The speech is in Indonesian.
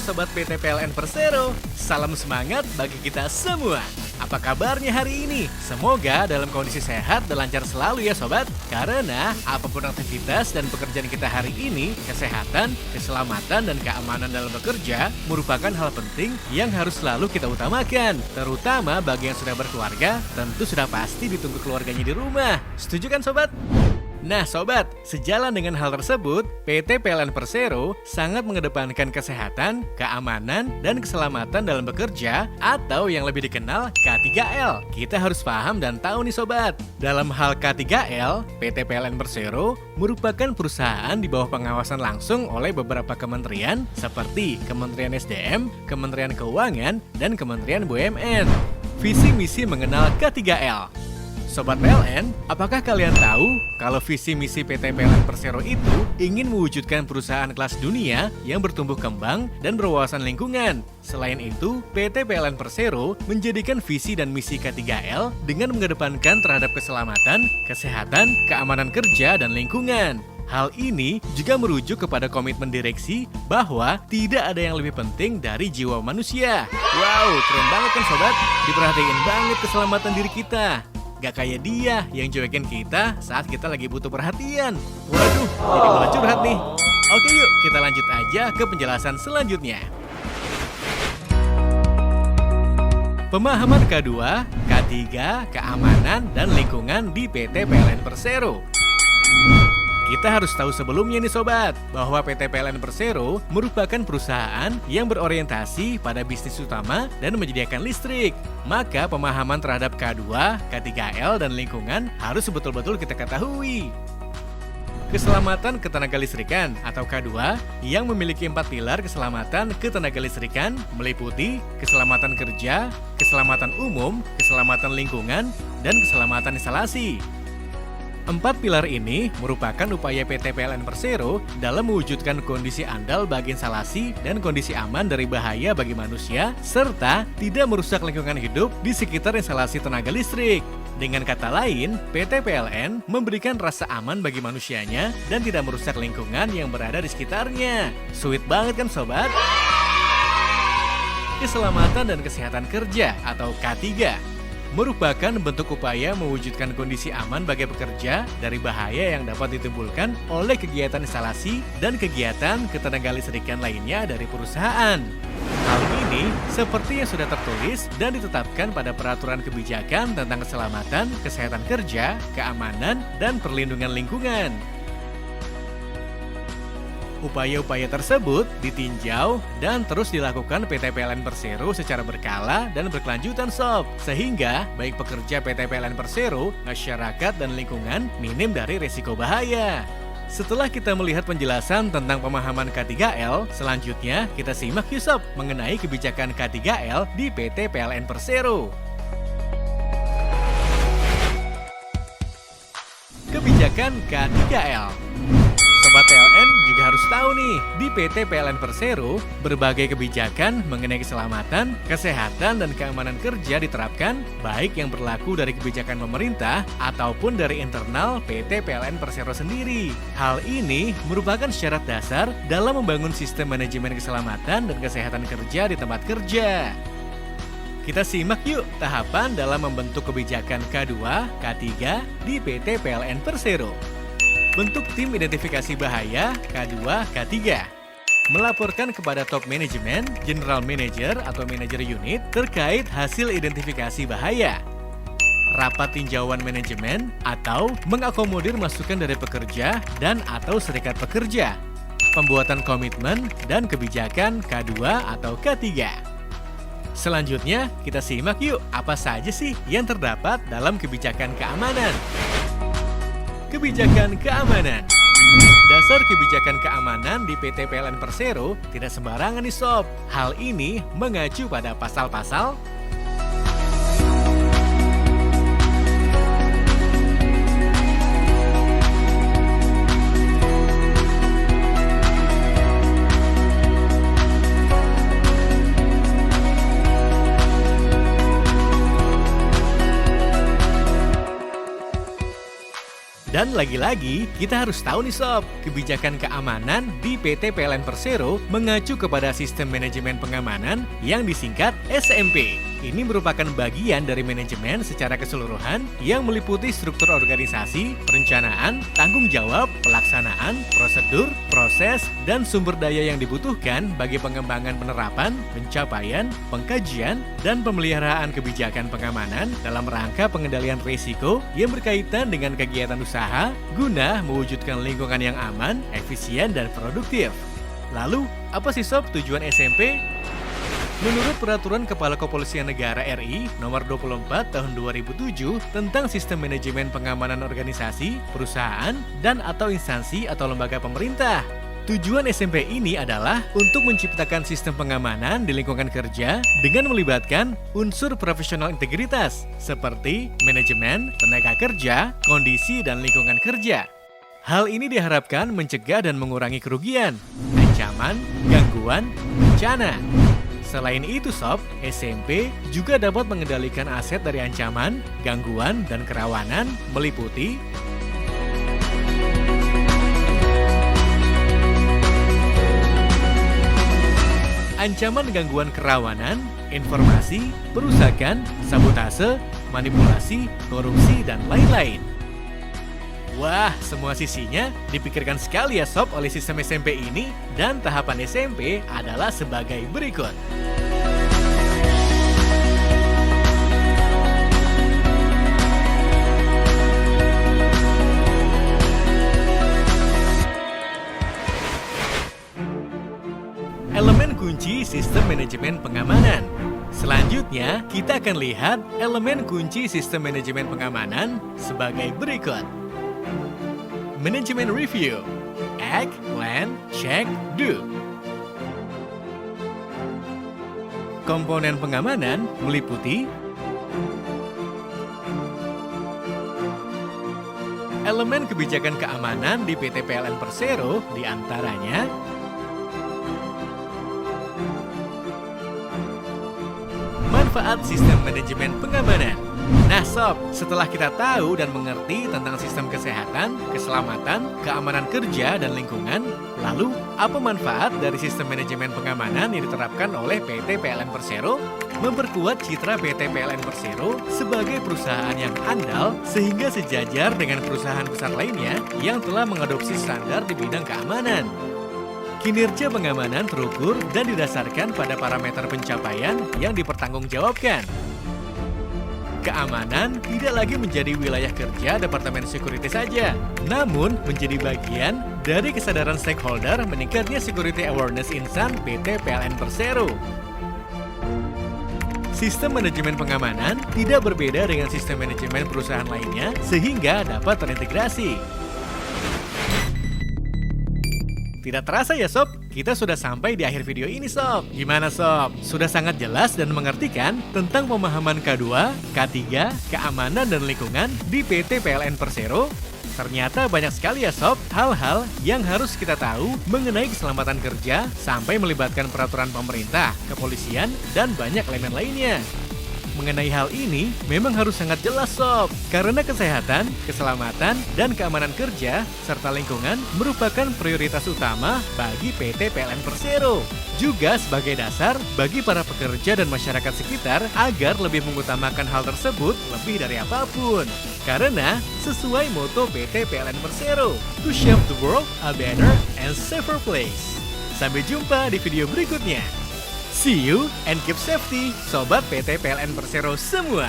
Sobat PT PLN Persero. Salam semangat bagi kita semua. Apa kabarnya hari ini? Semoga dalam kondisi sehat dan lancar selalu ya Sobat. Karena apapun aktivitas dan pekerjaan kita hari ini, kesehatan, keselamatan, dan keamanan dalam bekerja merupakan hal penting yang harus selalu kita utamakan. Terutama bagi yang sudah berkeluarga, tentu sudah pasti ditunggu keluarganya di rumah. Setuju kan Sobat? Nah Sobat, sejalan dengan hal tersebut, PT PLN Persero sangat mengedepankan kesehatan, keamanan, dan keselamatan dalam bekerja atau yang lebih dikenal K3L. Kita harus paham dan tahu nih Sobat, dalam hal K3L, PT PLN Persero merupakan perusahaan di bawah pengawasan langsung oleh beberapa kementerian seperti Kementerian SDM, Kementerian Keuangan, dan Kementerian BUMN. Visi misi mengenal K3L. Sobat PLN, apakah kalian tahu kalau visi misi PT PLN Persero itu ingin mewujudkan perusahaan kelas dunia yang bertumbuh kembang dan berwawasan lingkungan? Selain itu, PT PLN Persero menjadikan visi dan misi K3L dengan mengedepankan terhadap keselamatan, kesehatan, keamanan kerja, dan lingkungan. Hal ini juga merujuk kepada komitmen direksi bahwa tidak ada yang lebih penting dari jiwa manusia. Wow, keren banget kan Sobat? Diperhatiin banget keselamatan diri kita. Gak kayak dia yang cuekin kita saat kita lagi butuh perhatian. Waduh, jadi malah curhat nih. Oke yuk, kita lanjut aja ke penjelasan selanjutnya. Pemahaman K2, K3, keamanan dan lingkungan di PT PLN Persero. Kita harus tahu sebelumnya nih Sobat, bahwa PT PLN Persero merupakan perusahaan yang berorientasi pada bisnis utama dan menyediakan listrik. Maka pemahaman terhadap K2, K3L, dan lingkungan harus betul-betul kita ketahui. Keselamatan ketenagalistrikan atau K2 yang memiliki 4 pilar keselamatan ketenagalistrikan meliputi keselamatan kerja, keselamatan umum, keselamatan lingkungan, dan keselamatan instalasi. 4 pilar ini merupakan upaya PT PLN Persero dalam mewujudkan kondisi andal bagi instalasi dan kondisi aman dari bahaya bagi manusia, serta tidak merusak lingkungan hidup di sekitar instalasi tenaga listrik. Dengan kata lain, PT PLN memberikan rasa aman bagi manusianya dan tidak merusak lingkungan yang berada di sekitarnya. Sweet banget kan Sobat? Keselamatan dan kesehatan kerja atau K3 merupakan bentuk upaya mewujudkan kondisi aman bagi pekerja dari bahaya yang dapat ditimbulkan oleh kegiatan instalasi dan kegiatan ketenagalistrikan lainnya dari perusahaan. Hal ini seperti yang sudah tertulis dan ditetapkan pada peraturan kebijakan tentang keselamatan, kesehatan kerja, keamanan, dan perlindungan lingkungan. Upaya-upaya tersebut ditinjau dan terus dilakukan PT PLN Persero secara berkala dan berkelanjutan Sob. Sehingga baik pekerja PT PLN Persero, masyarakat, dan lingkungan minim dari resiko bahaya. Setelah kita melihat penjelasan tentang pemahaman K3L, selanjutnya kita simak yuk Sob mengenai kebijakan K3L di PT PLN Persero. Kebijakan K3L. Sobat PLN juga harus tahu nih, di PT PLN Persero, berbagai kebijakan mengenai keselamatan, kesehatan, dan keamanan kerja diterapkan, baik yang berlaku dari kebijakan pemerintah ataupun dari internal PT PLN Persero sendiri. Hal ini merupakan syarat dasar dalam membangun sistem manajemen keselamatan dan kesehatan kerja di tempat kerja. Kita simak yuk tahapan dalam membentuk kebijakan K2, K3 di PT PLN Persero. Bentuk tim identifikasi bahaya K2, K3. Melaporkan kepada top manajemen, general manager atau manajer unit terkait hasil identifikasi bahaya. Rapat tinjauan manajemen atau mengakomodir masukan dari pekerja dan atau serikat pekerja. Pembuatan komitmen dan kebijakan K2 atau K3. Selanjutnya, kita simak yuk apa saja sih yang terdapat dalam kebijakan keamanan. Kebijakan keamanan. Dasar kebijakan keamanan di PT PLN Persero tidak sembarangan nih Sob. Hal ini mengacu pada pasal-pasal Dan lagi-lagi, kita harus tahu nih sob, kebijakan keamanan di PT PLN Persero mengacu kepada Sistem Manajemen Pengamanan yang disingkat SMP. Ini merupakan bagian dari manajemen secara keseluruhan yang meliputi struktur organisasi, perencanaan, tanggung jawab, pelaksanaan, prosedur, proses, dan sumber daya yang dibutuhkan bagi pengembangan penerapan, pencapaian, pengkajian, dan pemeliharaan kebijakan pengamanan dalam rangka pengendalian risiko yang berkaitan dengan kegiatan usaha guna mewujudkan lingkungan yang aman, efisien, dan produktif. Lalu, apa sih sob tujuan SMP? Menurut Peraturan Kepala Kepolisian Negara RI Nomor 24 Tahun 2007 tentang Sistem Manajemen Pengamanan Organisasi, Perusahaan, dan atau instansi atau lembaga pemerintah. Tujuan SMP ini adalah untuk menciptakan sistem pengamanan di lingkungan kerja dengan melibatkan unsur profesional integritas seperti manajemen, tenaga kerja, kondisi, dan lingkungan kerja. Hal ini diharapkan mencegah dan mengurangi kerugian, ancaman, gangguan, bencana. Selain itu sob, SMP juga dapat mengendalikan aset dari ancaman, gangguan, dan kerawanan meliputi ancaman gangguan kerawanan, informasi, perusakan, sabotase, manipulasi, korupsi, dan lain-lain. Wah, semua sisinya dipikirkan sekali ya sob oleh sistem SMP ini, dan tahapan SMP adalah sebagai berikut. Elemen kunci sistem manajemen pengamanan. Selanjutnya, kita akan lihat elemen kunci sistem manajemen pengamanan sebagai berikut. Manajemen review, act, plan, check, do. Komponen pengamanan meliputi elemen kebijakan keamanan di PT PLN Persero, diantaranya manfaat sistem manajemen pengamanan. Nah sob, setelah kita tahu dan mengerti tentang sistem kesehatan, keselamatan, keamanan kerja, dan lingkungan, lalu apa manfaat dari sistem manajemen pengamanan yang diterapkan oleh PT PLN Persero? Memperkuat citra PT PLN Persero sebagai perusahaan yang andal sehingga sejajar dengan perusahaan besar lainnya yang telah mengadopsi standar di bidang keamanan. Kinerja pengamanan terukur dan didasarkan pada parameter pencapaian yang dipertanggungjawabkan. Keamanan tidak lagi menjadi wilayah kerja Departemen Security saja, namun menjadi bagian dari kesadaran stakeholder meningkatnya security awareness insan PT PLN Persero. Sistem manajemen pengamanan tidak berbeda dengan sistem manajemen perusahaan lainnya sehingga dapat terintegrasi. Tidak terasa ya sob, kita sudah sampai di akhir video ini sob. Gimana sob? Sudah sangat jelas dan mengerti kan tentang pemahaman K2, K3, keamanan dan lingkungan di PT PLN Persero? Ternyata banyak sekali ya sob hal-hal yang harus kita tahu mengenai keselamatan kerja sampai melibatkan peraturan pemerintah, kepolisian, dan banyak elemen lainnya. Mengenai hal ini memang harus sangat jelas sob, karena kesehatan, keselamatan, dan keamanan kerja serta lingkungan merupakan prioritas utama bagi PT PLN Persero. Juga sebagai dasar bagi para pekerja dan masyarakat sekitar agar lebih mengutamakan hal tersebut lebih dari apapun. Karena sesuai moto PT PLN Persero, to shape the world a better and safer place. Sampai jumpa di video berikutnya. See you and keep safety, Sobat PT PLN Persero semua.